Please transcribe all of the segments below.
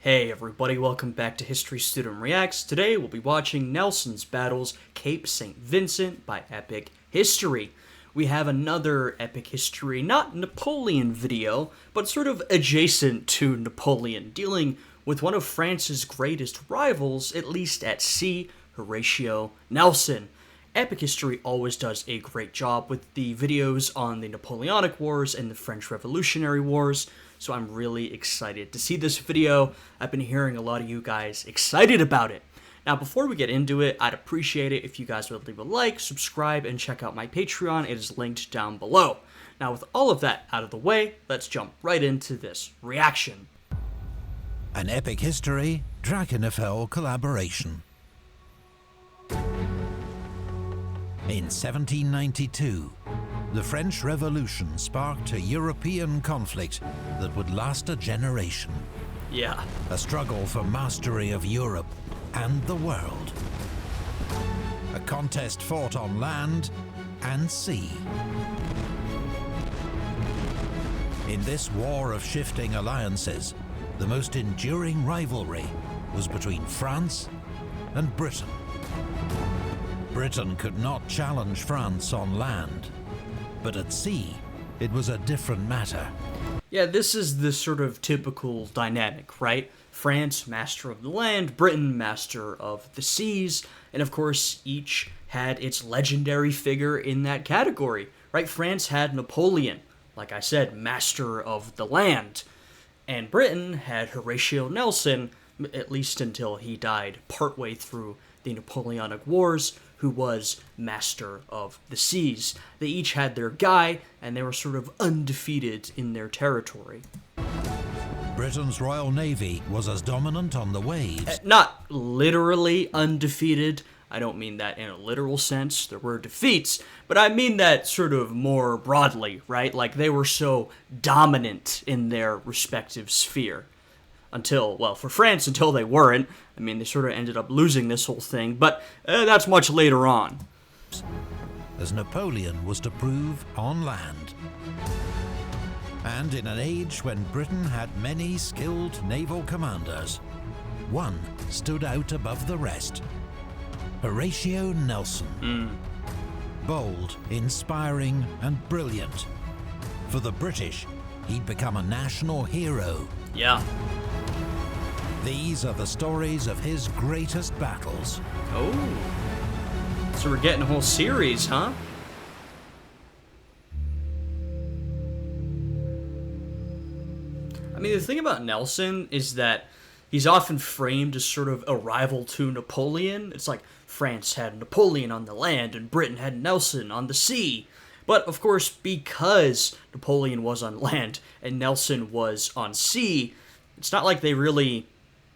Hey everybody, welcome back to History Student Reacts. Today we'll be watching Nelson's Battles, Cape St. Vincent by Epic History. We have another Epic History, not Napoleon video, but sort of adjacent to Napoleon, dealing with one of France's greatest rivals, at least at sea, Horatio Nelson. Epic History always does a great job with the videos on the Napoleonic Wars and the French Revolutionary Wars, so I'm really excited to see this video. I've been hearing a lot of you guys excited about it. Now, before we get into it, I'd appreciate it if you guys would leave a like, subscribe, and check out my Patreon. It is linked down below. Now, with all of that out of the way, let's jump right into this reaction. An Epic History Drakenfell collaboration. In 1792, the French Revolution sparked a European conflict that would last a generation. Yeah. A struggle for mastery of Europe and the world. A contest fought on land and sea. In this war of shifting alliances, the most enduring rivalry was between France and Britain. Britain could not challenge France on land, but at sea, it was a different matter. Yeah, this is the sort of typical dynamic, right? France, master of the land, Britain, master of the seas, and of course, each had its legendary figure in that category, right? France had Napoleon, like I said, master of the land, and Britain had Horatio Nelson, at least until he died partway through the Napoleonic Wars, who was master of the seas. They each had their guy, and they were sort of undefeated in their territory. Britain's Royal Navy was as dominant on the waves. Not literally undefeated. I don't mean that in a literal sense. There were defeats, but I mean that sort of more broadly, right? Like they were so dominant in their respective sphere. Until, well, for France, until they weren't. I mean, they sort of ended up losing this whole thing, but that's much later on. As Napoleon was to prove on land. And in an age when Britain had many skilled naval commanders, one stood out above the rest. Horatio Nelson. Bold, inspiring, and brilliant. For the British, he'd become a national hero. Yeah. These are the stories of his greatest battles. Oh. So we're getting a whole series, huh? I mean, the thing about Nelson is that he's often framed as sort of a rival to Napoleon. It's like France had Napoleon on the land and Britain had Nelson on the sea. But, of course, because Napoleon was on land and Nelson was on sea, it's not like they really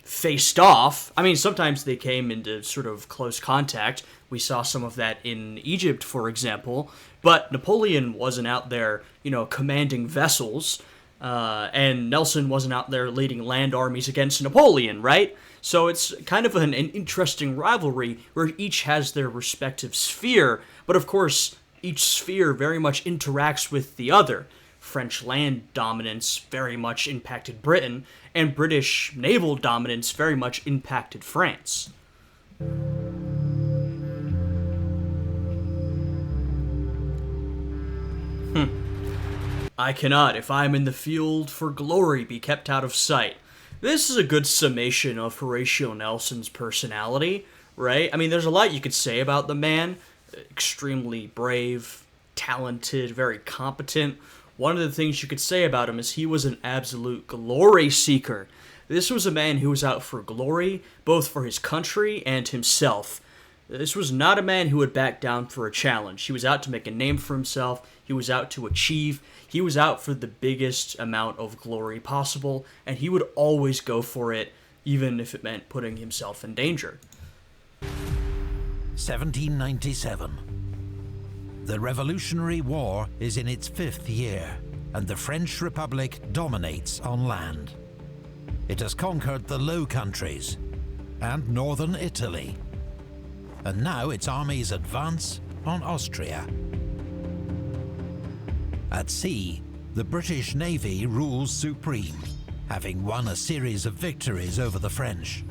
faced off. I mean, sometimes they came into sort of close contact. We saw some of that in Egypt, for example. But Napoleon wasn't out there, commanding vessels. And Nelson wasn't out there leading land armies against Napoleon, right? So it's kind of an interesting rivalry where each has their respective sphere. But, of course, each sphere very much interacts with the other. French land dominance very much impacted Britain, and British naval dominance very much impacted France. I cannot, if I am in the field for glory, be kept out of sight. This is a good summation of Horatio Nelson's personality, right? I mean, there's a lot you could say about the man. Extremely brave, talented, very competent. One of the things you could say about him is he was an absolute glory seeker. This was a man who was out for glory, both for his country and himself. This was not a man who would back down for a challenge. He was out to make a name for himself. He was out to achieve. He was out for the biggest amount of glory possible, and he would always go for it, even if it meant putting himself in danger. 1797. The Revolutionary War is in its 5th year, and the French Republic dominates on land. It has conquered the Low Countries and northern Italy, and now its armies advance on Austria. At sea, the British Navy rules supreme, having won a series of victories over the French.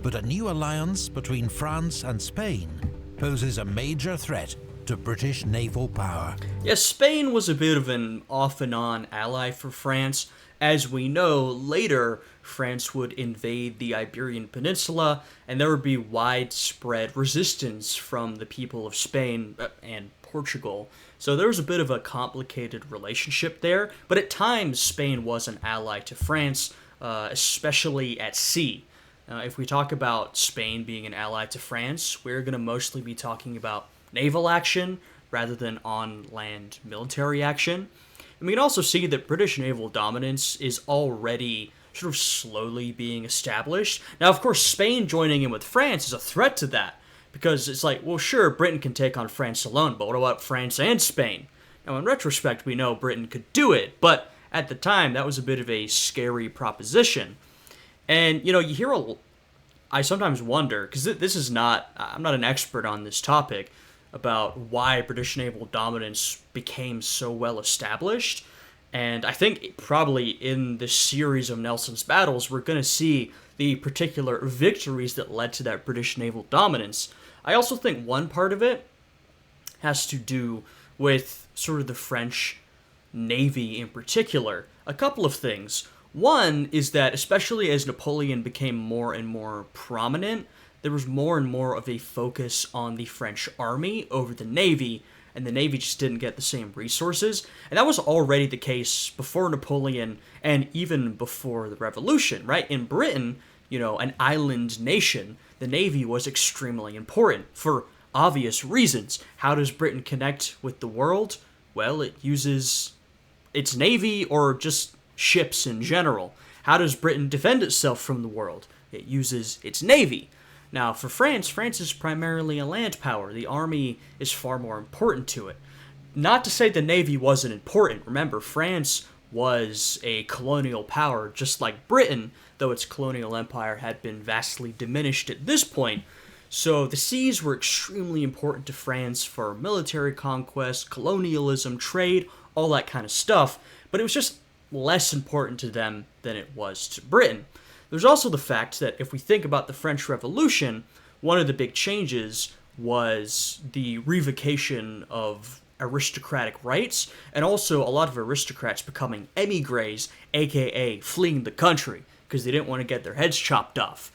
But a new alliance between France and Spain poses a major threat to British naval power. Yes, Spain was a bit of an off-and-on ally for France. As we know, later France would invade the Iberian Peninsula, and there would be widespread resistance from the people of Spain and Portugal. So there was a bit of a complicated relationship there, but at times Spain was an ally to France, especially at sea. If we talk about Spain being an ally to France, we're going to mostly be talking about naval action rather than on-land military action. And we can also see that British naval dominance is already sort of slowly being established. Now, of course, Spain joining in with France is a threat to that, because it's like, well, sure, Britain can take on France alone, but what about France and Spain? Now, in retrospect, we know Britain could do it, but at the time, that was a bit of a scary proposition. And, you know, I sometimes wonder, because this is not, I'm not an expert on this topic, about why British naval dominance became so well established. And I think probably in this series of Nelson's battles, we're going to see the particular victories that led to that British naval dominance. I also think one part of it has to do with sort of the French Navy in particular. A couple of things. One is that, especially as Napoleon became more and more prominent, there was more and more of a focus on the French army over the Navy, and the Navy just didn't get the same resources. And that was already the case before Napoleon and even before the Revolution, right? In Britain, you know, an island nation, the Navy was extremely important for obvious reasons. How does Britain connect with the world? Well, it uses its Navy or just ships in general. How does Britain defend itself from the world? It uses its Navy. Now, for France, France is primarily a land power. The army is far more important to it. Not to say the Navy wasn't important. Remember, France was a colonial power, just like Britain, though its colonial empire had been vastly diminished at this point. So the seas were extremely important to France for military conquest, colonialism, trade, all that kind of stuff. But it was just less important to them than it was to Britain. There's also the fact that if we think about the French Revolution, one of the big changes was the revocation of aristocratic rights, and also a lot of aristocrats becoming émigrés, aka fleeing the country, because they didn't want to get their heads chopped off.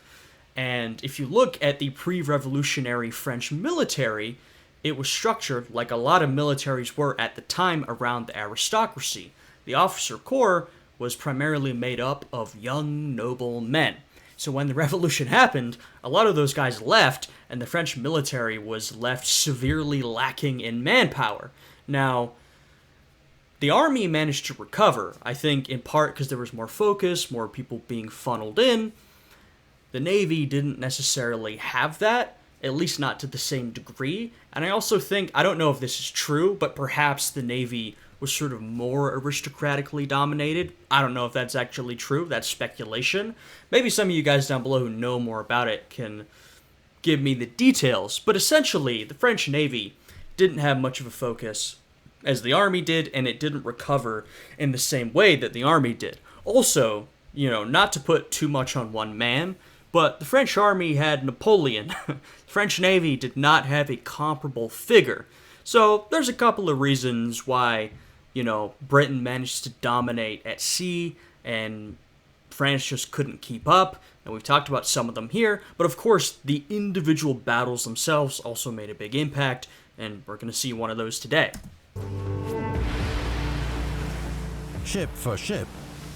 And if you look at the pre-revolutionary French military, it was structured like a lot of militaries were at the time around the aristocracy. The officer corps was primarily made up of young, noble men. So when the revolution happened, a lot of those guys left, and the French military was left severely lacking in manpower. Now, the army managed to recover, I think in part because there was more focus, more people being funneled in. The Navy didn't necessarily have that, at least not to the same degree. And I also think, I don't know if this is true, but perhaps the Navy was sort of more aristocratically dominated. I don't know if that's actually true. That's speculation. Maybe some of you guys down below who know more about it can give me the details. But essentially, the French Navy didn't have much of a focus as the Army did, and it didn't recover in the same way that the Army did. Also, you know, not to put too much on one man, but the French Army had Napoleon. The French Navy did not have a comparable figure. So there's a couple of reasons why, you know, Britain managed to dominate at sea and France just couldn't keep up. And we've talked about some of them here. But of course, the individual battles themselves also made a big impact. And we're going to see one of those today. Ship for ship,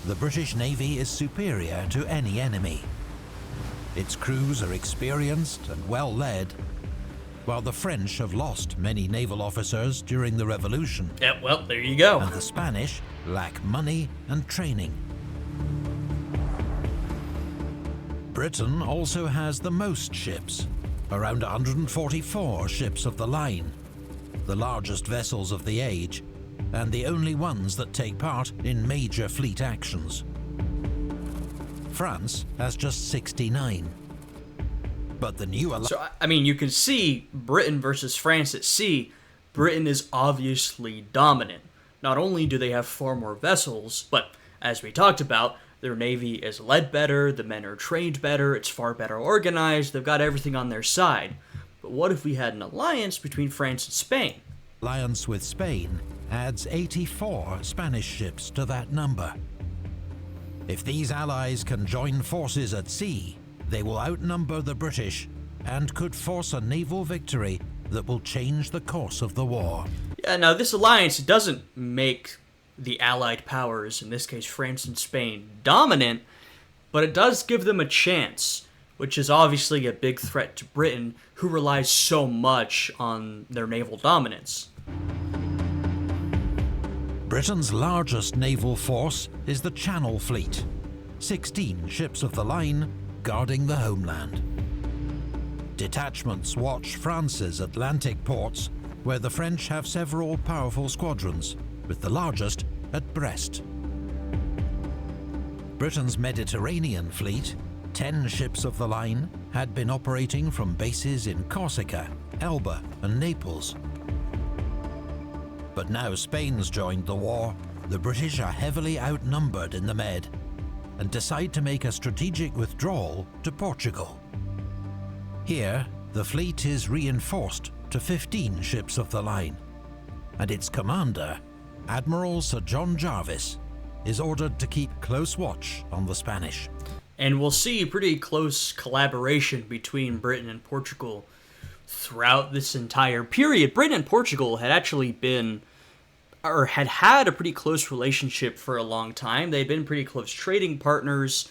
the British Navy is superior to any enemy. Its crews are experienced and well led, while the French have lost many naval officers during the Revolution. Yeah, well, there you go. And the Spanish lack money and training. Britain also has the most ships, around 144 ships of the line, the largest vessels of the age, and the only ones that take part in major fleet actions. France has just 69. But the new alliance... So, I mean, you can see Britain versus France at sea. Britain is obviously dominant. Not only do they have far more vessels, but as we talked about, their navy is led better, the men are trained better, it's far better organized, they've got everything on their side. But what if we had an alliance between France and Spain? Alliance with Spain adds 84 Spanish ships to that number. If these allies can join forces at sea, they will outnumber the British and could force a naval victory that will change the course of the war. Yeah, now this alliance doesn't make the Allied powers, in this case France and Spain, dominant, but it does give them a chance, which is obviously a big threat to Britain, who relies so much on their naval dominance. Britain's largest naval force is the Channel Fleet, 16 ships of the line guarding the homeland. Detachments watch France's Atlantic ports, where the French have several powerful squadrons, with the largest at Brest. Britain's Mediterranean fleet, 10 ships of the line, had been operating from bases in Corsica, Elba, and Naples. But now Spain's joined the war, the British are heavily outnumbered in the Med, and decide to make a strategic withdrawal to Portugal. Here, the fleet is reinforced to 15 ships of the line, and its commander, Admiral Sir John Jarvis, is ordered to keep close watch on the Spanish. And we'll see pretty close collaboration between Britain and Portugal throughout this entire period. Britain and Portugal had actually been, or had a pretty close relationship for a long time. They'd been pretty close trading partners.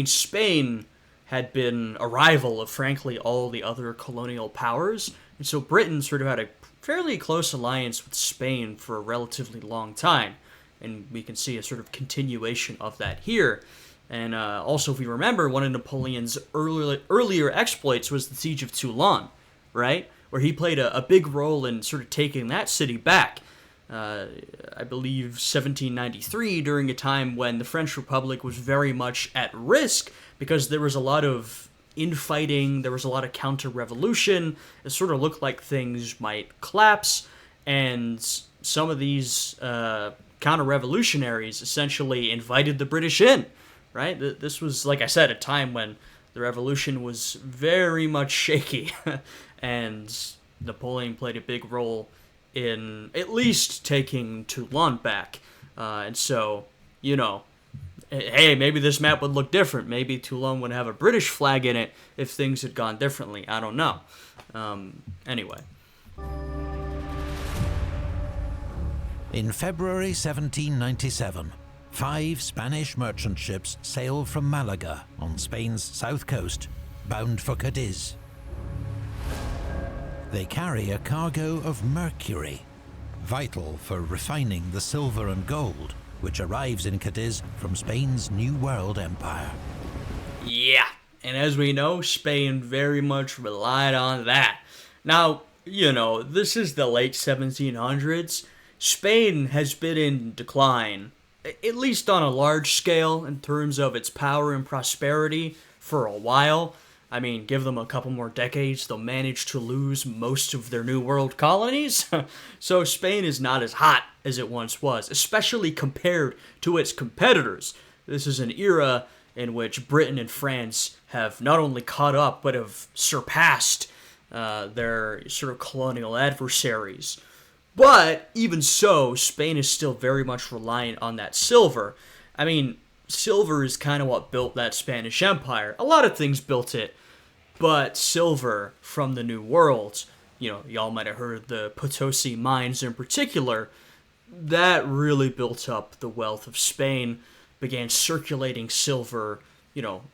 Spain had been a rival of, frankly, all the other colonial powers. And so Britain sort of had a fairly close alliance with Spain for a relatively long time. And we can see a sort of continuation of that here. And also, if we remember, one of Napoleon's earlier exploits was the Siege of Toulon, right? Where he played a big role in sort of taking that city back. I believe 1793, during a time when the French Republic was very much at risk because there was a lot of infighting, there was a lot of counter-revolution. It sort of looked like things might collapse, and some of these counter-revolutionaries essentially invited the British in, right? This was, like I said, a time when the revolution was very much shaky, and Napoleon played a big role in at least taking Toulon back. And so, hey, maybe this map would look different. Maybe Toulon would have a British flag in it if things had gone differently. I don't know. Anyway. In February 1797, 5 Spanish merchant ships sailed from Malaga on Spain's south coast, bound for Cadiz. They carry a cargo of mercury, vital for refining the silver and gold, which arrives in Cadiz from Spain's New World Empire. Yeah, and as we know, Spain very much relied on that. Now, this is the late 1700s. Spain has been in decline, at least on a large scale in terms of its power and prosperity, for a while. I mean, give them a couple more decades, they'll manage to lose most of their New World colonies. So Spain is not as hot as it once was, especially compared to its competitors. This is an era in which Britain and France have not only caught up, but have surpassed their sort of colonial adversaries. But even so, Spain is still very much reliant on that silver. I mean, silver is kind of what built that Spanish Empire. A lot of things built it, but silver from the New World, y'all might have heard of the Potosi mines in particular, that really built up the wealth of Spain, began circulating silver,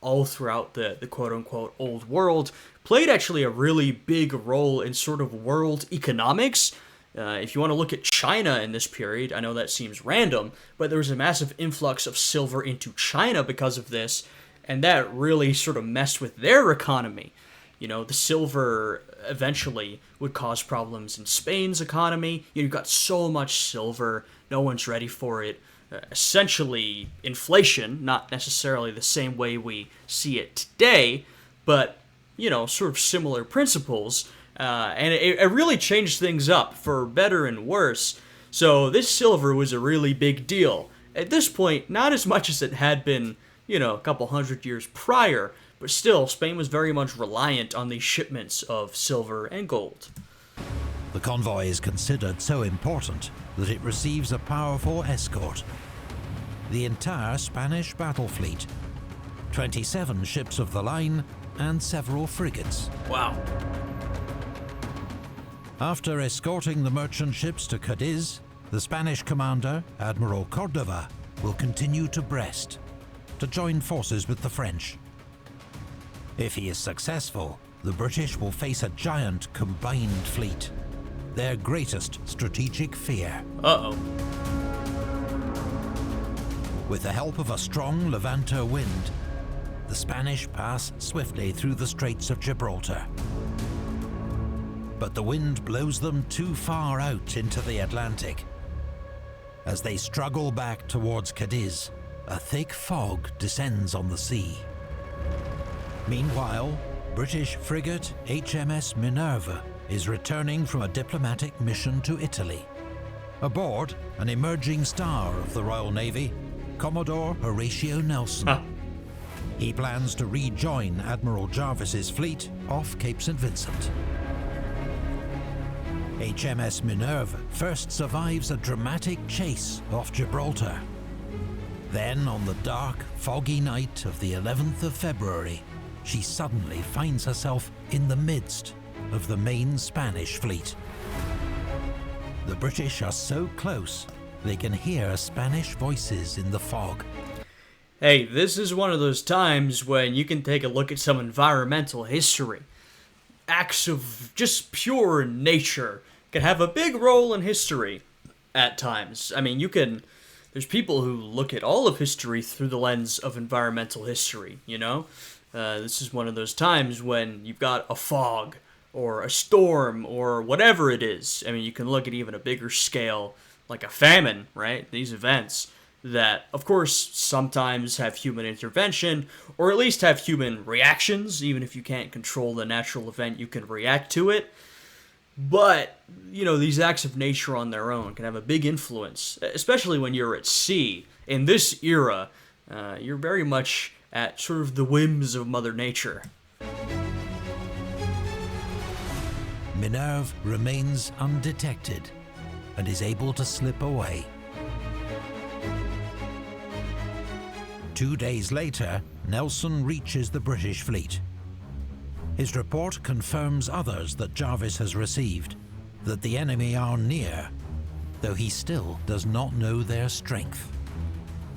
all throughout the quote-unquote Old World, played actually a really big role in sort of world economics. If you want to look at China in this period, I know that seems random, but there was a massive influx of silver into China because of this, and that really sort of messed with their economy. The silver eventually would cause problems in Spain's economy. You've got so much silver, no one's ready for it. Essentially, inflation, not necessarily the same way we see it today, but, sort of similar principles. And it really changed things up, for better and worse. So this silver was a really big deal. At this point, not as much as it had been, a couple hundred years prior, but still, Spain was very much reliant on these shipments of silver and gold. The convoy is considered so important that it receives a powerful escort. The entire Spanish battle fleet, 27 ships of the line, and several frigates. Wow. After escorting the merchant ships to Cadiz, the Spanish commander, Admiral Cordova, will continue to Brest to join forces with the French. If he is successful, the British will face a giant combined fleet, their greatest strategic fear. Uh-oh. With the help of a strong Levanter wind, the Spanish pass swiftly through the Straits of Gibraltar. But the wind blows them too far out into the Atlantic. As they struggle back towards Cadiz, a thick fog descends on the sea. Meanwhile, British frigate HMS Minerva is returning from a diplomatic mission to Italy. Aboard, an emerging star of the Royal Navy, Commodore Horatio Nelson. He plans to rejoin Admiral Jarvis's fleet off Cape St. Vincent. HMS Minerva first survives a dramatic chase off Gibraltar. Then, on the dark, foggy night of the 11th of February, she suddenly finds herself in the midst of the main Spanish fleet. The British are so close, they can hear Spanish voices in the fog. Hey, this is one of those times when you can take a look at some environmental history. Acts of just pure nature can have a big role in history at times. I mean, there's people who look at all of history through the lens of environmental history, This is one of those times when you've got a fog or a storm or whatever it is. I mean, you can look at even a bigger scale, like a famine, right? These events that, of course, sometimes have human intervention, or at least have human reactions. Even if you can't control the natural event, you can react to it. But, these acts of nature on their own can have a big influence, especially when you're at sea. In this era, you're very much at sort of the whims of Mother Nature. Minerve remains undetected and is able to slip away. 2 days later, Nelson reaches the British fleet. His report confirms others that Jarvis has received, that the enemy are near, though he still does not know their strength.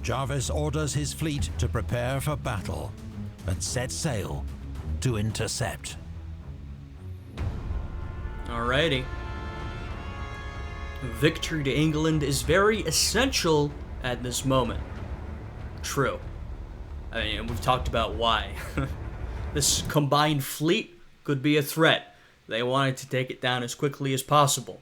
Jarvis orders his fleet to prepare for battle and set sail to intercept. Alrighty. Victory to England is very essential at this moment. True. I mean, we've talked about why. This combined fleet could be a threat. They wanted to take it down as quickly as possible.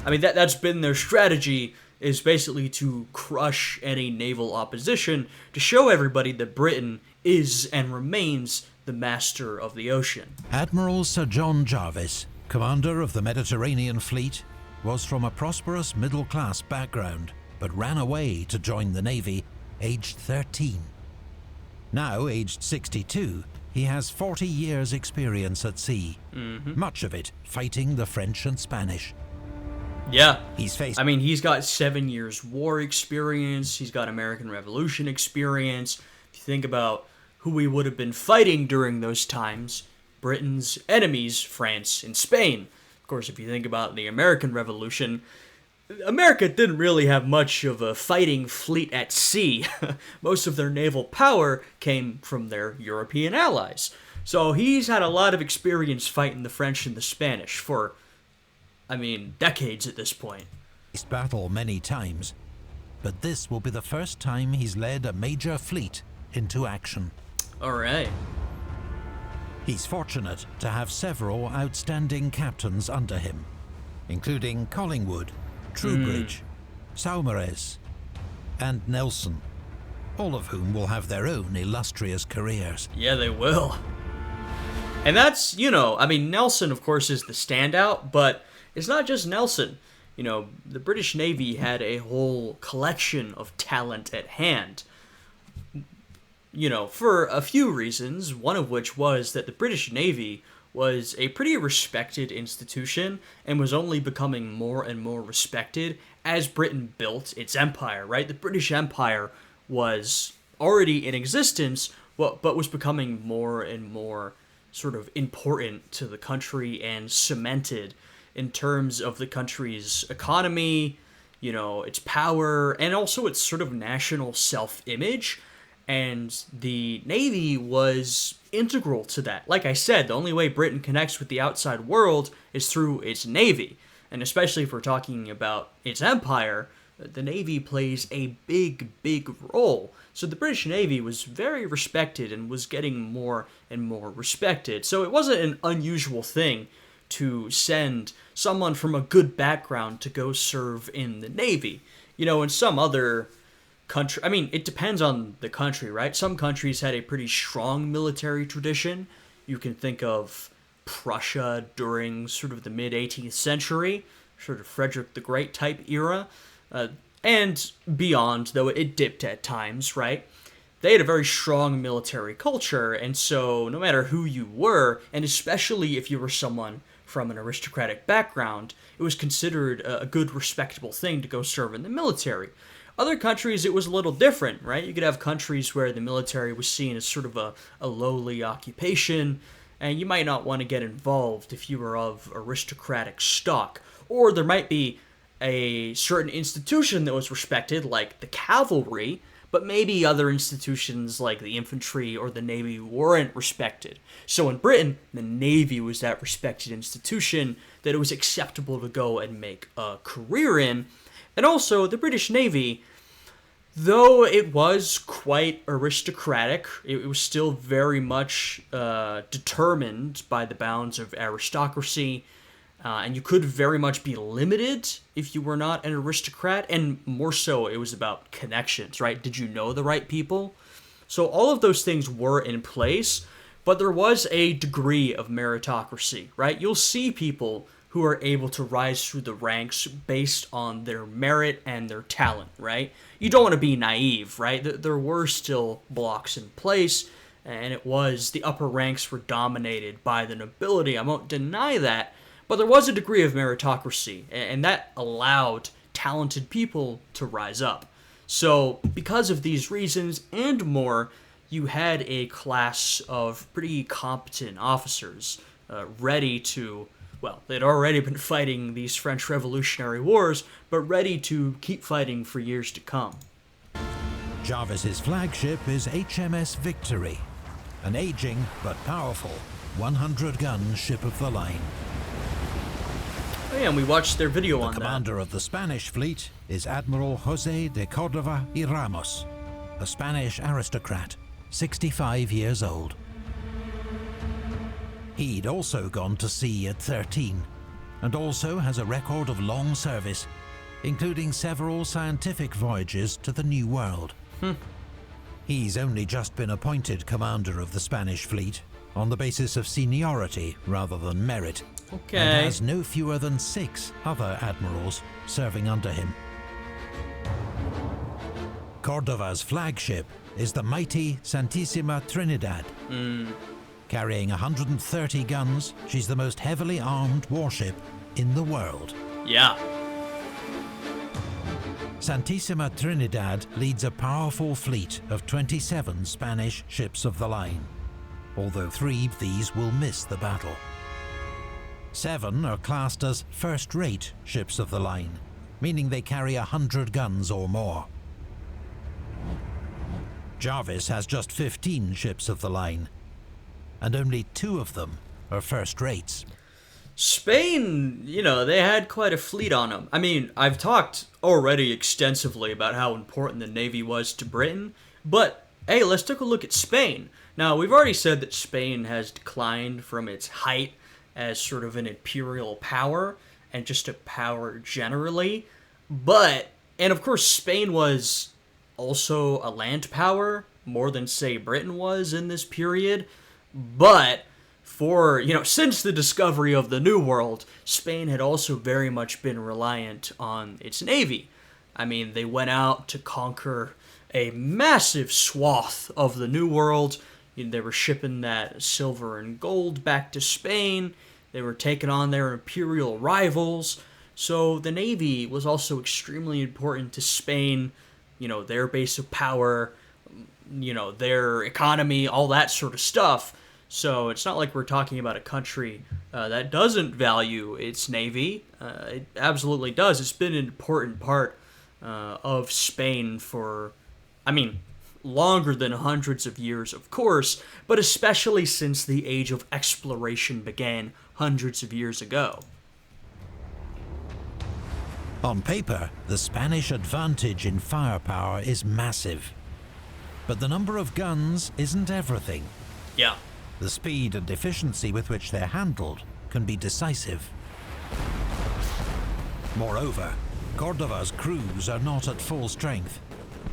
I mean, that's been their strategy, is basically to crush any naval opposition, to show everybody that Britain is and remains the master of the ocean. Admiral Sir John Jarvis, commander of the Mediterranean Fleet, was from a prosperous middle-class background, but ran away to join the Navy aged 13. Now aged 62, he has 40 years' experience at sea, much of it fighting the French and Spanish. Yeah. He's got 7 years war experience, he's got American Revolution experience. If you think about who he would have been fighting during those times, Britain's enemies, France and Spain. Of course, if you think about the American Revolution, America didn't really have much of a fighting fleet at sea. Most of their naval power came from their European allies. So he's had a lot of experience fighting the French and the Spanish for, decades at this point. He's battled many times, but this will be the first time he's led a major fleet into action. Alright. He's fortunate to have several outstanding captains under him, including Collingwood, Troubridge, Saumarez, and Nelson, all of whom will have their own illustrious careers. Yeah, they will. And that's, Nelson, of course, is the standout, but it's not just Nelson. the British Navy had a whole collection of talent at hand, for a few reasons, one of which was that the British Navy was a pretty respected institution and was only becoming more and more respected as Britain built its empire, right? The British Empire was already in existence, but was becoming more and more sort of important to the country and cemented in terms of the country's economy, its power, and also its sort of national self-image. And the Navy was integral to that. Like I said, the only way Britain connects with the outside world is through its Navy. And especially if we're talking about its empire, the Navy plays a big, big role. So the British Navy was very respected and was getting more and more respected. So it wasn't an unusual thing to send someone from a good background to go serve in the Navy. In some other country, I mean, it depends on the country, right? Some countries had a pretty strong military tradition. You can think of Prussia during sort of the mid-18th century, sort of Frederick the Great type era, and beyond, though it dipped at times, right? They had a very strong military culture, and so no matter who you were, and especially if you were someone from an aristocratic background, it was considered a good, respectable thing to go serve in the military. Other countries, it was a little different, right? You could have countries where the military was seen as sort of a lowly occupation, and you might not want to get involved if you were of aristocratic stock. Or there might be a certain institution that was respected, like the cavalry, but maybe other institutions like the infantry or the Navy weren't respected. So in Britain, the Navy was that respected institution that it was acceptable to go and make a career in. And also, the British Navy, though it was quite aristocratic, it was still very much determined by the bounds of aristocracy, and you could very much be limited if you were not an aristocrat, and more so, it was about connections, right? Did you know the right people? So all of those things were in place, but there was a degree of meritocracy, right? You'll see people who are able to rise through the ranks based on their merit and their talent, right? You don't want to be naive, right? There were still blocks in place, and it was the upper ranks were dominated by the nobility. I won't deny that, but there was a degree of meritocracy, and that allowed talented people to rise up. So, because of these reasons and more, you had a class of pretty competent officers ready to, well, they'd already been fighting these French Revolutionary Wars, but ready to keep fighting for years to come. Jarvis's flagship is HMS Victory, an aging but powerful 100-gun ship of the line. Oh yeah, and we watched their video on that. The commander of the Spanish fleet is Admiral José de Córdoba y Ramos, a Spanish aristocrat, 65 years old. He'd also gone to sea at 13, and also has a record of long service, including several scientific voyages to the New World. He's only just been appointed commander of the Spanish fleet, on the basis of seniority rather than merit, and has no fewer than 6 other admirals serving under him. Cordova's flagship is the mighty Santísima Trinidad. Carrying 130 guns, she's the most heavily armed warship in the world. Yeah. Santísima Trinidad leads a powerful fleet of 27 Spanish ships of the line, although 3 of these will miss the battle. 7 are classed as first-rate ships of the line, meaning they carry 100 guns or more. Jarvis has just 15 ships of the line, and only 2 of them are first-rates. Spain, they had quite a fleet on them. I mean, I've talked already extensively about how important the Navy was to Britain, but hey, let's take a look at Spain. Now, we've already said that Spain has declined from its height as sort of an imperial power, and just a power generally, and of course Spain was also a land power, more than, say, Britain was in this period, but for, since the discovery of the New World, Spain had also very much been reliant on its navy. I mean, they went out to conquer a massive swath of the New World. They were shipping that silver and gold back to Spain. They were taking on their imperial rivals. So the navy was also extremely important to Spain, their base of power, their economy, all that sort of stuff. So it's not like we're talking about a country that doesn't value its navy. It absolutely does. It's been an important part of Spain for, longer than hundreds of years, of course, but especially since the age of exploration began hundreds of years ago. On paper, the Spanish advantage in firepower is massive. But the number of guns isn't everything. Yeah. The speed and efficiency with which they're handled can be decisive. Moreover, Cordova's crews are not at full strength,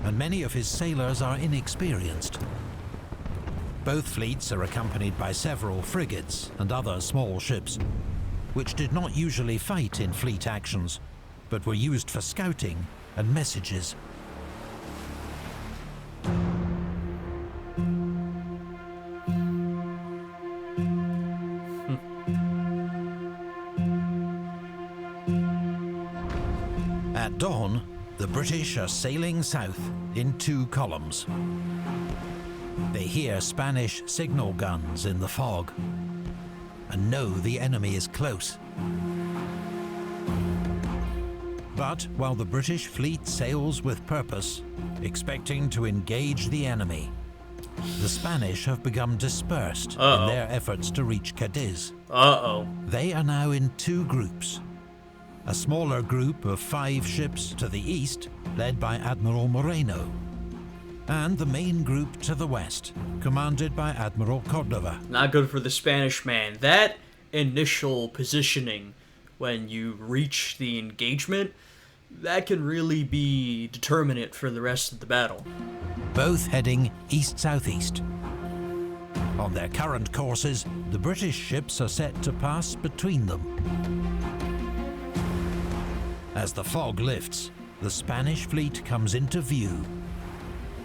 and many of his sailors are inexperienced. Both fleets are accompanied by several frigates and other small ships, which did not usually fight in fleet actions, but were used for scouting and messages. At dawn, the British are sailing south in 2 columns. They hear Spanish signal guns in the fog and know the enemy is close. But while the British fleet sails with purpose, expecting to engage the enemy, the Spanish have become dispersed in their efforts to reach Cadiz. They are now in 2 groups. A smaller group of 5 ships to the east, led by Admiral Moreno, and the main group to the west, commanded by Admiral Cordova. Not good for the Spanish, man. That initial positioning, when you reach the engagement, that can really be determinate for the rest of the battle. Both heading east-southeast. On their current courses, the British ships are set to pass between them. As the fog lifts, the Spanish fleet comes into view,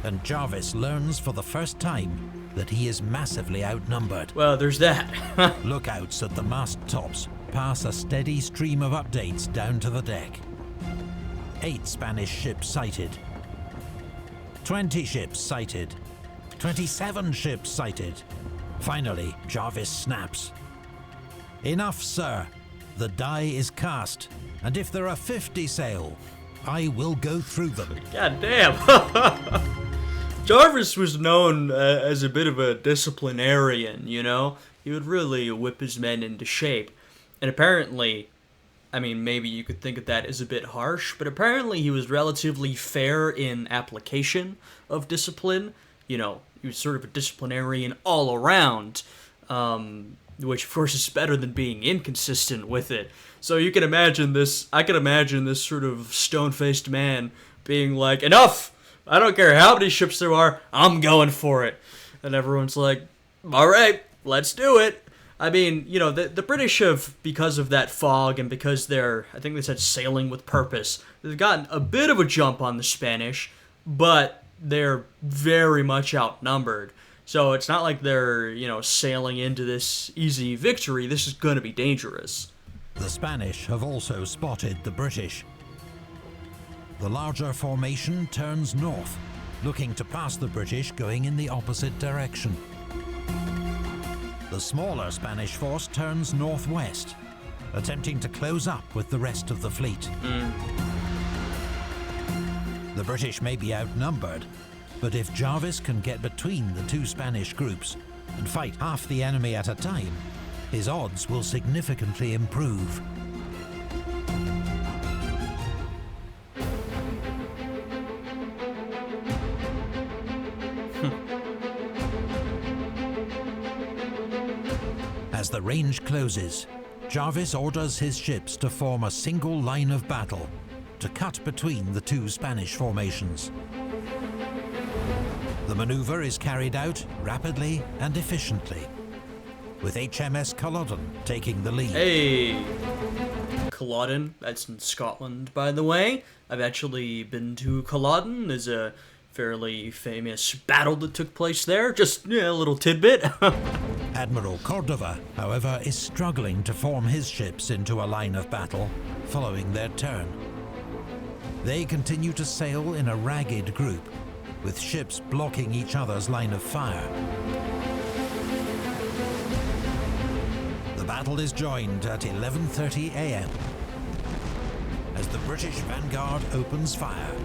and Jarvis learns for the first time that he is massively outnumbered. Well, there's that. Lookouts at the mast tops pass a steady stream of updates down to the deck. 8 Spanish ships sighted. 20 ships sighted. 27 ships sighted. Finally, Jarvis snaps. Enough, sir. The die is cast, and if there are 50 sail, I will go through them. God damn. Jarvis was known as a bit of a disciplinarian, He would really whip his men into shape. And apparently, maybe you could think of that as a bit harsh, but apparently he was relatively fair in application of discipline. He was sort of a disciplinarian all around, which of course is better than being inconsistent with it. So you can imagine this, I can imagine this sort of stone-faced man being like, enough! I don't care how many ships there are, I'm going for it. And everyone's like, alright, let's do it. The British have, because of that fog and because they're, I think they said sailing with purpose, they've gotten a bit of a jump on the Spanish, but they're very much outnumbered. So it's not like they're, sailing into this easy victory. This is going to be dangerous. The Spanish have also spotted the British. The larger formation turns north, looking to pass the British going in the opposite direction. The smaller Spanish force turns northwest, attempting to close up with the rest of the fleet. The British may be outnumbered, but if Jarvis can get between the 2 Spanish groups and fight half the enemy at a time, his odds will significantly improve. As the range closes, Jarvis orders his ships to form a single line of battle to cut between the 2 Spanish formations. The maneuver is carried out rapidly and efficiently. with HMS Culloden taking the lead. Hey! Culloden, that's in Scotland, by the way. I've actually been to Culloden. There's a fairly famous battle that took place there. Just, a little tidbit. Admiral Cordova, however, is struggling to form his ships into a line of battle following their turn. They continue to sail in a ragged group, with ships blocking each other's line of fire. The battle is joined at 11:30 a.m. as the British vanguard opens fire.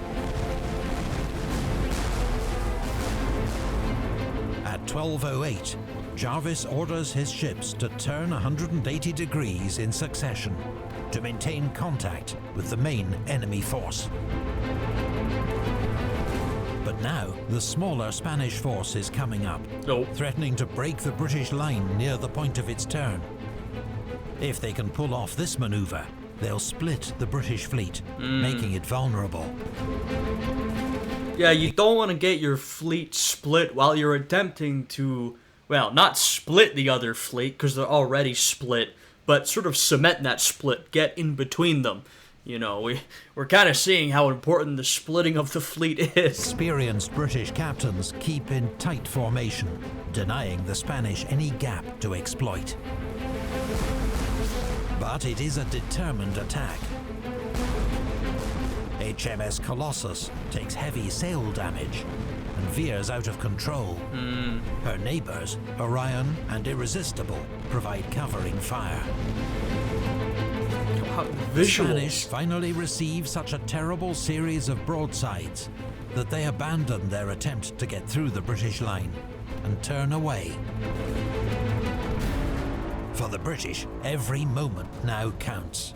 At 12:08, Jarvis orders his ships to turn 180 degrees in succession to maintain contact with the main enemy force. But now, the smaller Spanish force is coming up, threatening to break the British line near the point of its turn. If they can pull off this maneuver, they'll split the British fleet, making it vulnerable. Yeah, you don't want to get your fleet split while you're attempting to, well, not split the other fleet, because they're already split, but sort of cement that split, get in between them. We're kind of seeing how important the splitting of the fleet is. Experienced British captains keep in tight formation, denying the Spanish any gap to exploit. But it is a determined attack. HMS Colossus takes heavy sail damage and veers out of control. Her neighbours, Orion and Irresistible, provide covering fire. The Spanish finally receive such a terrible series of broadsides that they abandon their attempt to get through the British line and turn away. For the British, every moment now counts.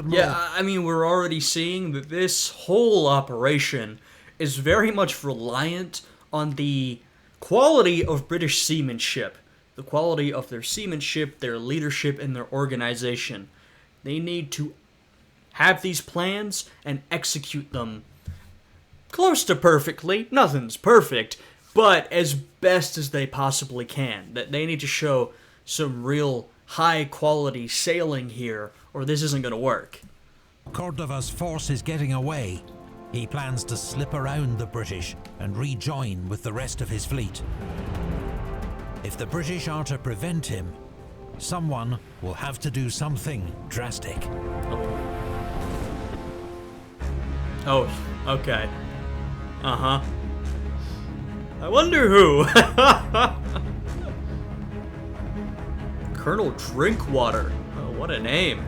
Yeah, I mean, we're already seeing that this whole operation is very much reliant on the quality of British seamanship, the quality of their seamanship, their leadership, and their organization. They need to have these plans and execute them close to perfectly. Nothing's perfect, but as best as they possibly can. That they need to show some real high-quality sailing here, or this isn't going to work. Cordova's force is getting away. He plans to slip around the British and rejoin with the rest of his fleet. If the British are to prevent him, someone will have to do something drastic. Oh, okay. Uh-huh. I wonder who. Colonel Drinkwater. Oh, what a name.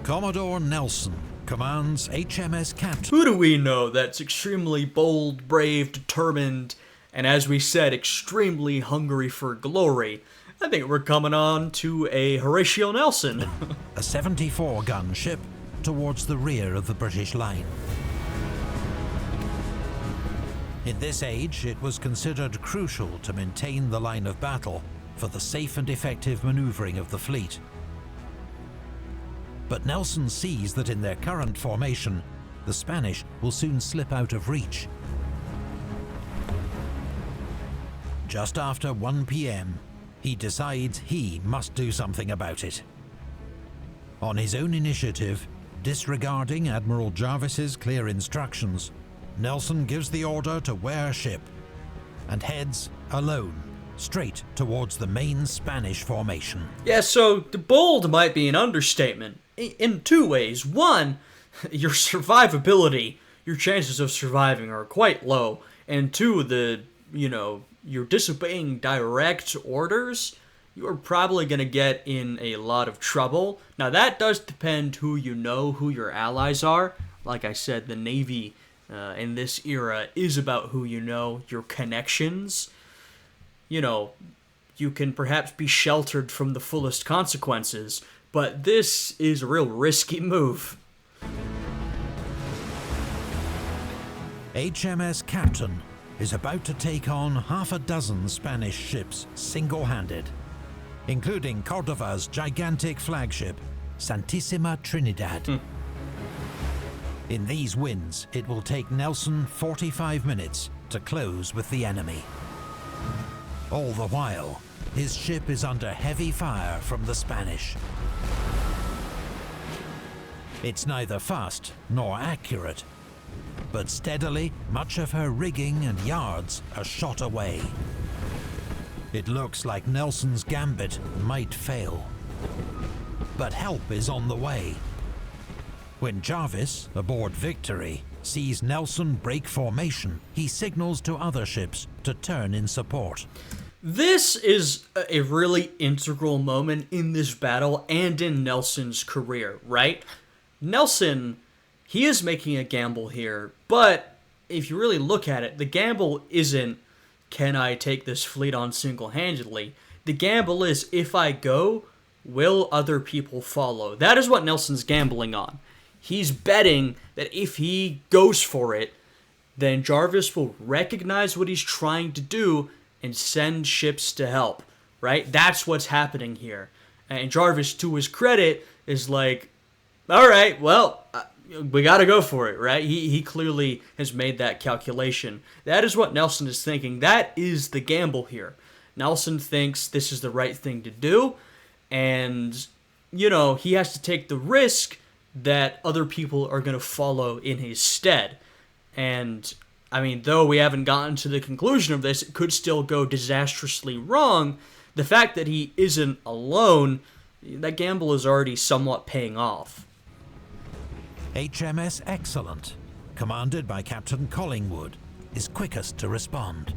Commodore Nelson commands HMS Captain. Who do we know that's extremely bold, brave, determined, and as we said, extremely hungry for glory? I think we're coming on to a Horatio Nelson. A 74-gun ship towards the rear of the British line. In this age, it was considered crucial to maintain the line of battle for the safe and effective maneuvering of the fleet. But Nelson sees that in their current formation, the Spanish will soon slip out of reach. Just after 1 p.m, he decides he must do something about it. On his own initiative, disregarding Admiral Jarvis's clear instructions, Nelson gives the order to wear ship and heads alone straight towards the main Spanish formation. Yeah, so the bold might be an understatement in two ways. One, your survivability, your chances of surviving are quite low. And two, you're disobeying direct orders, you are probably going to get in a lot of trouble. Now, that does depend who you know, who your allies are. Like I said, the Navy in this era is about who you know, your connections. You can perhaps be sheltered from the fullest consequences, but this is a real risky move. HMS Captain is about to take on half a dozen Spanish ships single-handed, including Cordova's gigantic flagship, Santissima Trinidad. In these winds, it will take Nelson 45 minutes to close with the enemy. All the while, his ship is under heavy fire from the Spanish. It's neither fast nor accurate, but steadily, much of her rigging and yards are shot away. It looks like Nelson's gambit might fail. But help is on the way. When Jarvis, aboard Victory, sees Nelson break formation, he signals to other ships to turn in support. This is a really integral moment in this battle and in Nelson's career, right? Nelson, he is making a gamble here, but if you really look at it, the gamble isn't, can I take this fleet on single-handedly? The gamble is, if I go, will other people follow? That is what Nelson's gambling on. He's betting that if he goes for it, then Jarvis will recognize what he's trying to do and send ships to help, right? That's what's happening here. And Jarvis, to his credit, is like, all right, well, we got to go for it, right? He clearly has made that calculation. That is what Nelson is thinking. That is the gamble here. Nelson thinks this is the right thing to do, and, you know, he has to take the risk that other people are going to follow in his stead. And, I mean, though we haven't gotten to the conclusion of this, it could still go disastrously wrong. The fact that he isn't alone, that gamble is already somewhat paying off. HMS Excellent, commanded by Captain Collingwood, is quickest to respond.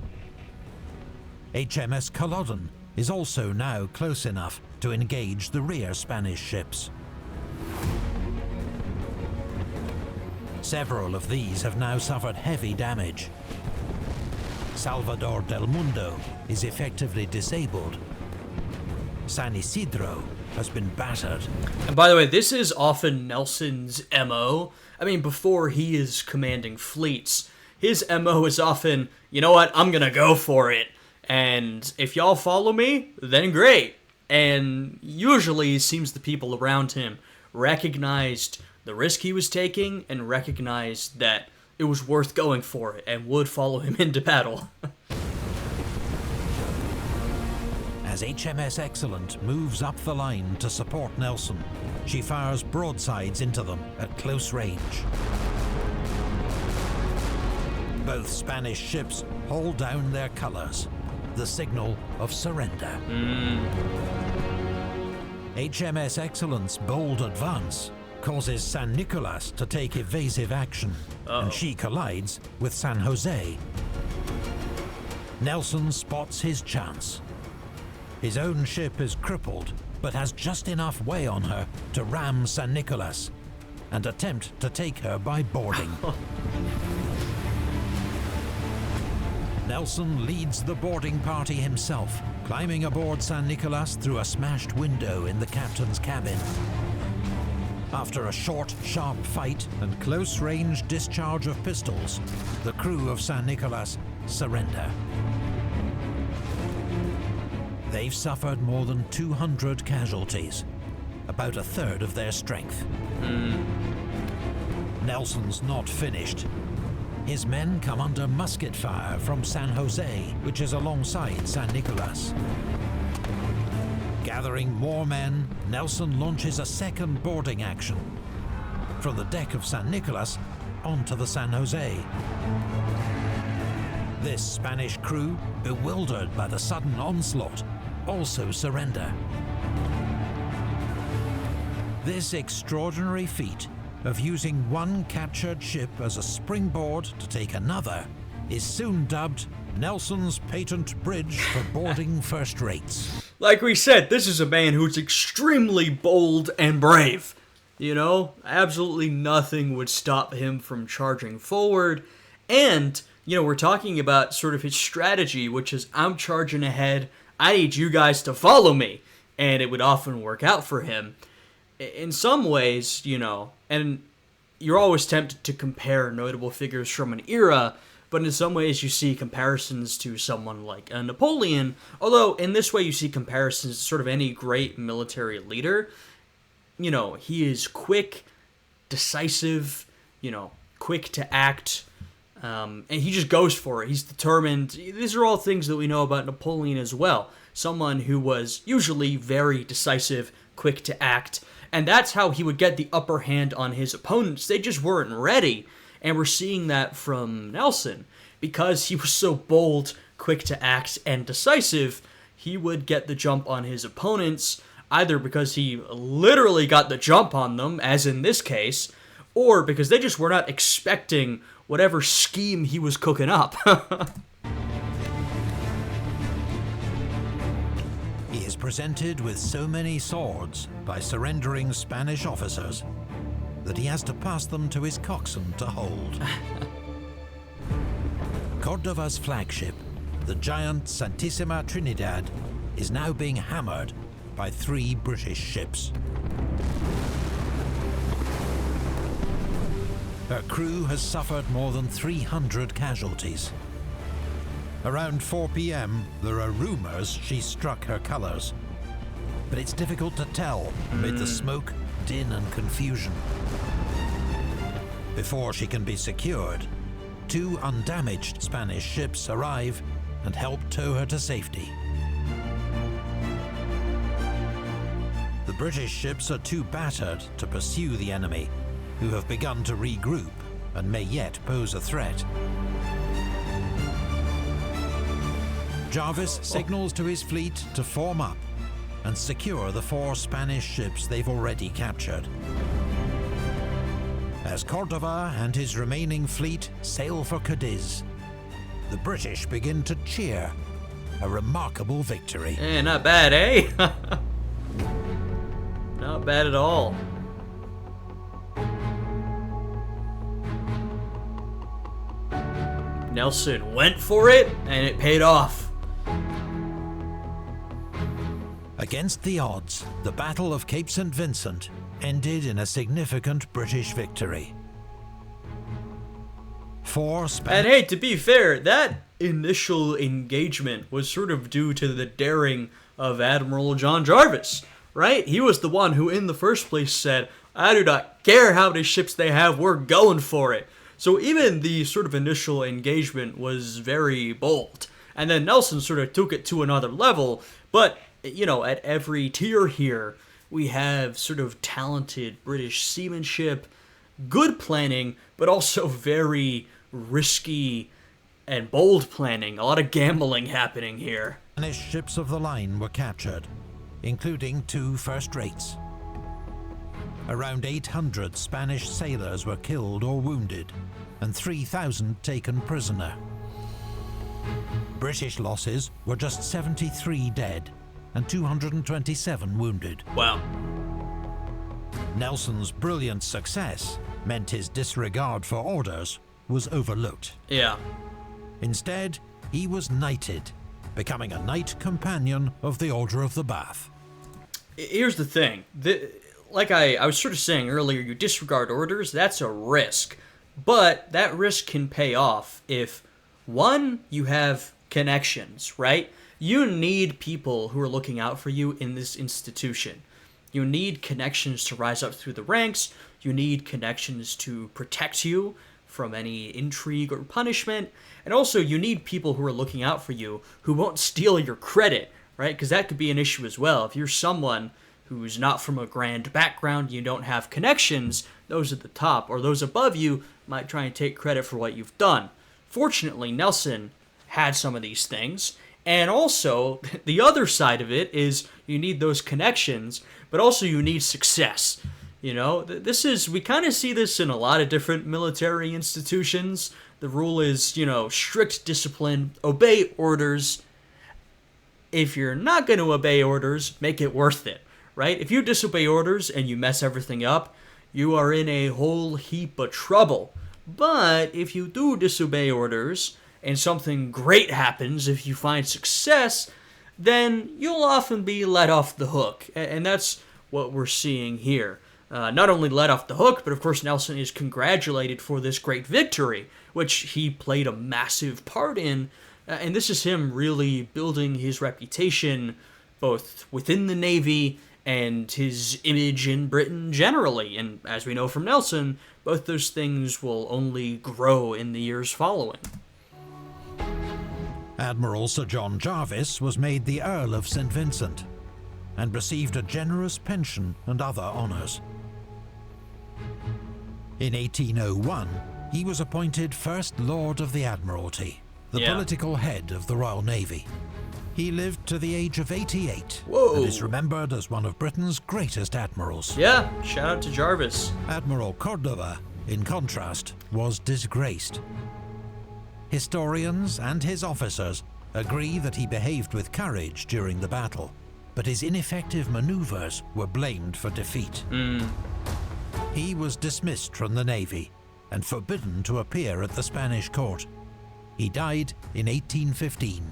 HMS Culloden is also now close enough to engage the rear Spanish ships. Several of these have now suffered heavy damage. Salvador del Mundo is effectively disabled. San Isidro has been battered. And by the way, this is often Nelson's MO. I mean, before he is commanding fleets, his MO is often, you know what, I'm gonna go for it. And if y'all follow me, then great. And usually it seems the people around him recognized the risk he was taking and recognized that it was worth going for it and would follow him into battle. As HMS Excellent moves up the line to support Nelson, she fires broadsides into them at close range. Both Spanish ships haul down their colors, the signal of surrender. HMS Excellent's bold advance causes San Nicolas to take evasive action, and she collides with San Jose. Nelson spots his chance. His own ship is crippled, but has just enough way on her to ram San Nicolas and attempt to take her by boarding. Nelson leads the boarding party himself, climbing aboard San Nicolas through a smashed window in the captain's cabin. After a short, sharp fight and close-range discharge of pistols, the crew of San Nicolas surrender. They've suffered more than 200 casualties, about a third of their strength. Nelson's not finished. His men come under musket fire from San Jose, which is alongside San Nicolas. Gathering more men, Nelson launches a second boarding action from the deck of San Nicolas onto the San Jose. This Spanish crew, bewildered by the sudden onslaught, also surrender. This extraordinary feat of using one captured ship as a springboard to take another is soon dubbed Nelson's patent bridge for boarding first rates. Like we said, this is a man who's extremely bold and brave. You know, absolutely nothing would stop him from charging forward. And, you know, we're talking about sort of his strategy, which is, I'm charging ahead, I need you guys to follow me. And it would often work out for him. In some ways, you know, and you're always tempted to compare notable figures from an era, but in some ways you see comparisons to someone like Napoleon, although in this way you see comparisons to sort of any great military leader. You know, he is quick, decisive, you know, quick to act, And he just goes for it. He's determined. These are all things that we know about Napoleon as well. Someone who was usually very decisive, quick to act, and that's how he would get the upper hand on his opponents. They just weren't ready, and we're seeing that from Nelson. Because he was so bold, quick to act, and decisive, he would get the jump on his opponents, either because he literally got the jump on them, as in this case, or because they just were not expecting whatever scheme he was cooking up. He is presented with so many swords by surrendering Spanish officers that he has to pass them to his coxswain to hold. Cordova's flagship, the giant Santissima Trinidad, is now being hammered by 3 British ships. Her crew has suffered more than 300 casualties. Around 4 p.m, there are rumours she struck her colours, but it's difficult to tell amid the smoke, din and confusion. Before she can be secured, 2 undamaged Spanish ships arrive and help tow her to safety. The British ships are too battered to pursue the enemy, who have begun to regroup and may yet pose a threat. Jarvis signals to his fleet to form up and secure the 4 Spanish ships they've already captured. As Cordova and his remaining fleet sail for Cadiz, the British begin to cheer. A remarkable victory. Not bad, eh? Not bad at all. Nelson went for it, and it paid off. Against the odds, the Battle of Cape St. Vincent ended in a significant British victory. And hey, to be fair, that initial engagement was sort of due to the daring of Admiral John Jarvis, right? He was the one who in the first place said, I do not care how many ships they have, we're going for it. So even the sort of initial engagement was very bold. And then Nelson sort of took it to another level, but, you know, at every tier here, we have sort of talented British seamanship, good planning, but also very risky and bold planning. A lot of gambling happening here. Spanish ships of the line were captured, including 2 first-rates. Around 800 Spanish sailors were killed or wounded, and 3,000 taken prisoner. British losses were just 73 dead and 227 wounded. Wow. Nelson's brilliant success meant his disregard for orders was overlooked. Yeah. Instead, he was knighted, becoming a knight companion of the Order of the Bath. Here's the thing. Like I was sort of saying earlier, you disregard orders, that's a risk. But that risk can pay off if, 1, you have connections, right? You need people who are looking out for you in this institution. You need connections to rise up through the ranks. You need connections to protect you from any intrigue or punishment. And also, you need people who are looking out for you who won't steal your credit, right? Because that could be an issue as well. If you're someone who's not from a grand background, you don't have connections, those at the top or those above you might try and take credit for what you've done. Fortunately, Nelson had some of these things. And also, the other side of it is you need those connections, but also you need success. You know, we kind of see this in a lot of different military institutions. The rule is, you know, strict discipline, obey orders. If you're not going to obey orders, make it worth it, right? If you disobey orders and you mess everything up, you are in a whole heap of trouble. But if you do disobey orders and something great happens, if you find success, then you'll often be let off the hook. And that's what we're seeing here. Not only let off the hook, but of course Nelson is congratulated for this great victory, which he played a massive part in. And this is him really building his reputation both within the Navy and his image in Britain generally. And as we know from Nelson, both those things will only grow in the years following. Admiral Sir John Jarvis was made the Earl of St. Vincent and received a generous pension and other honours. In 1801, he was appointed First Lord of the Admiralty, the political head of the Royal Navy. He lived to the age of 88 and is remembered as one of Britain's greatest admirals. Yeah, shout out to Jarvis. Admiral Cordova, in contrast, was disgraced. Historians and his officers agree that he behaved with courage during the battle, but his ineffective maneuvers were blamed for defeat. He was dismissed from the Navy and forbidden to appear at the Spanish court. He died in 1815.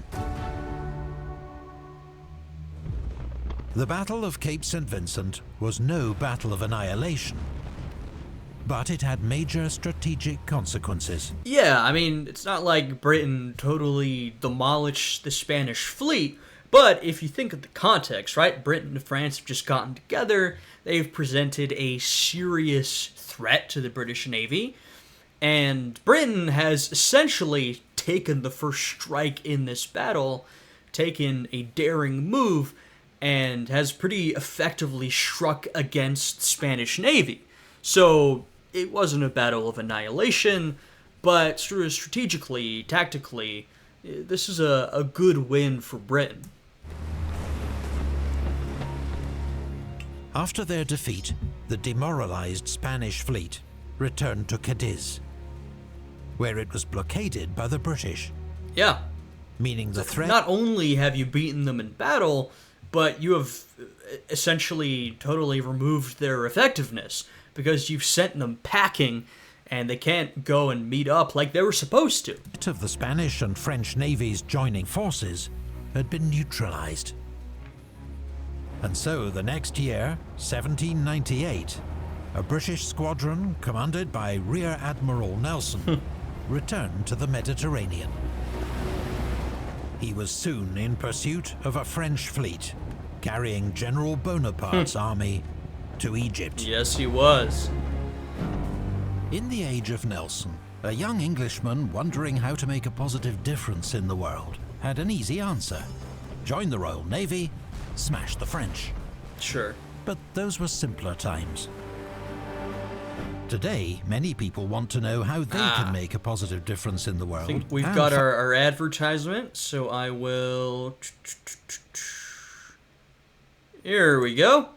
The Battle of Cape St. Vincent was no battle of annihilation, but it had major strategic consequences. Yeah, I mean, it's not like Britain totally demolished the Spanish fleet, but if you think of the context, right? Britain and France have just gotten together, they've presented a serious threat to the British Navy, and Britain has essentially taken the first strike in this battle, taken a daring move, and has pretty effectively struck against the Spanish Navy. So it wasn't a battle of annihilation, but sort of strategically, tactically, this is a good win for Britain. After their defeat, the demoralized Spanish fleet returned to Cadiz, where it was blockaded by the British. Yeah. Meaning the threat... Not only have you beaten them in battle, but you have essentially totally removed their effectiveness, because you've sent them packing, and they can't go and meet up like they were supposed to. Of the Spanish and French navies joining forces had been neutralized. And so the next year, 1798, a British squadron commanded by Rear Admiral Nelson returned to the Mediterranean. He was soon in pursuit of a French fleet, carrying General Bonaparte's army to Egypt. Yes, he was. In the age of Nelson, a young Englishman wondering how to make a positive difference in the world had an easy answer. Join the Royal Navy, smash the French. Sure. But those were simpler times. Today, many people want to know how they can make a positive difference in the world. I think we've got our advertisement, so I will... Here we go.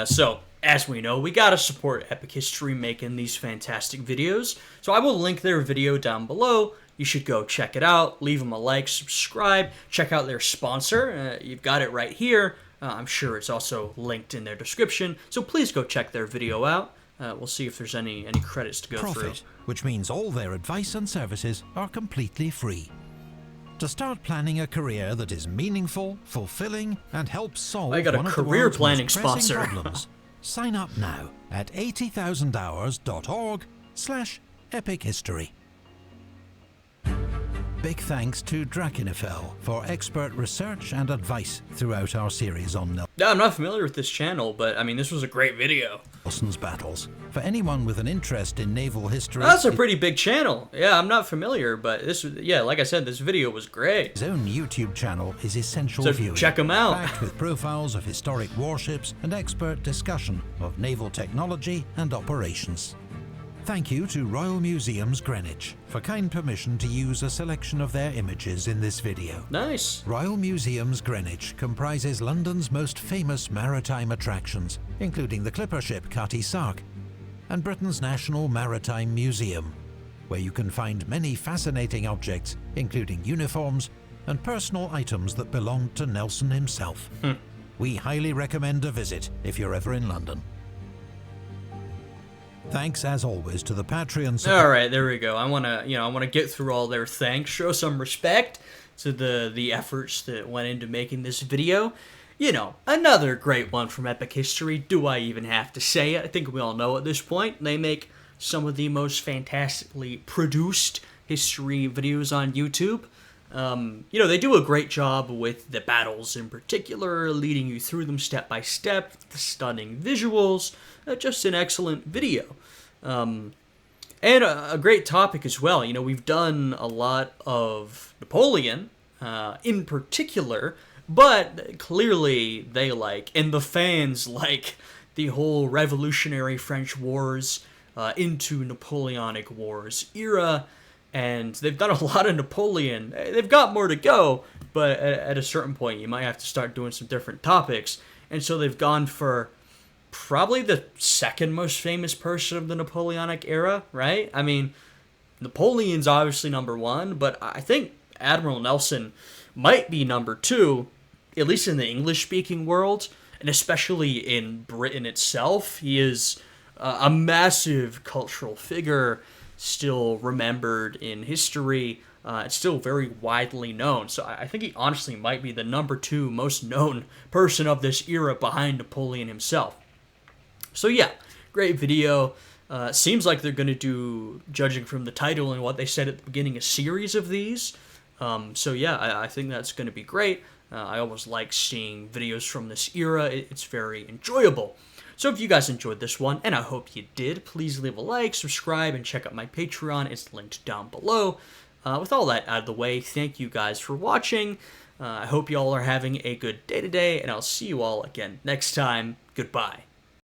So, as we know, we gotta support Epic History making these fantastic videos. So I will link their video down below. You should go check it out. Leave them a like, subscribe. Check out their sponsor. You've got it right here. I'm sure it's also linked in their description. So please go check their video out. We'll see if there's any credits to go through. Which means all their advice and services are completely free. To start planning a career that is meaningful, fulfilling, and helps solve I got a one of the career world's planning most pressing sponsor. problems, sign up now at 80,000hours.org/epichistory. Big thanks to Drakenifel for expert research and advice throughout our series on Yeah, I'm not familiar with this channel, but I mean, this was a great video. Nelson's battles. For anyone with an interest in naval history... That's a pretty big channel. Yeah, I'm not familiar, but this, yeah, like I said, this video was great. His own YouTube channel is essential So viewing. check him out. Packed with profiles of historic warships and expert discussion of naval technology and operations. Thank you to Royal Museums Greenwich for kind permission to use a selection of their images in this video. Nice. Royal Museums Greenwich comprises London's most famous maritime attractions, including the clipper ship Cutty Sark, and Britain's National Maritime Museum, where you can find many fascinating objects, including uniforms and personal items that belonged to Nelson himself. We highly recommend a visit if you're ever in London. Thanks, as always, to the Patreon support. All right, there we go. I want to get through all their thanks, show some respect to the efforts that went into making this video. You know, another great one from Epic History. Do I even have to say it? I think we all know at this point. They make some of the most fantastically produced history videos on YouTube. They do a great job with the battles in particular, leading you through them step by step, the stunning visuals, just an excellent video. And a great topic as well. We've done a lot of Napoleon in particular, but clearly they and the fans like the whole Revolutionary French Wars into Napoleonic Wars era, and they've done a lot of Napoleon. They've got more to go, but at a certain point you might have to start doing some different topics, and so they've gone for probably the second most famous person of the Napoleonic era, right? I mean, Napoleon's obviously number one, but I think Admiral Nelson might be number two, at least in the English-speaking world, and especially in Britain itself. He is a massive cultural figure, still remembered in history. It's still very widely known. So I think he honestly might be the number two most known person of this era behind Napoleon himself. So yeah, great video. Seems like they're going to do, judging from the title and what they said at the beginning, a series of these. So yeah, I think that's going to be great. I always like seeing videos from this era. It's very enjoyable. So if you guys enjoyed this one, and I hope you did, please leave a like, subscribe, and check out my Patreon. It's linked down below. With all that out of the way, thank you guys for watching. I hope you all are having a good day today, and I'll see you all again next time. Goodbye.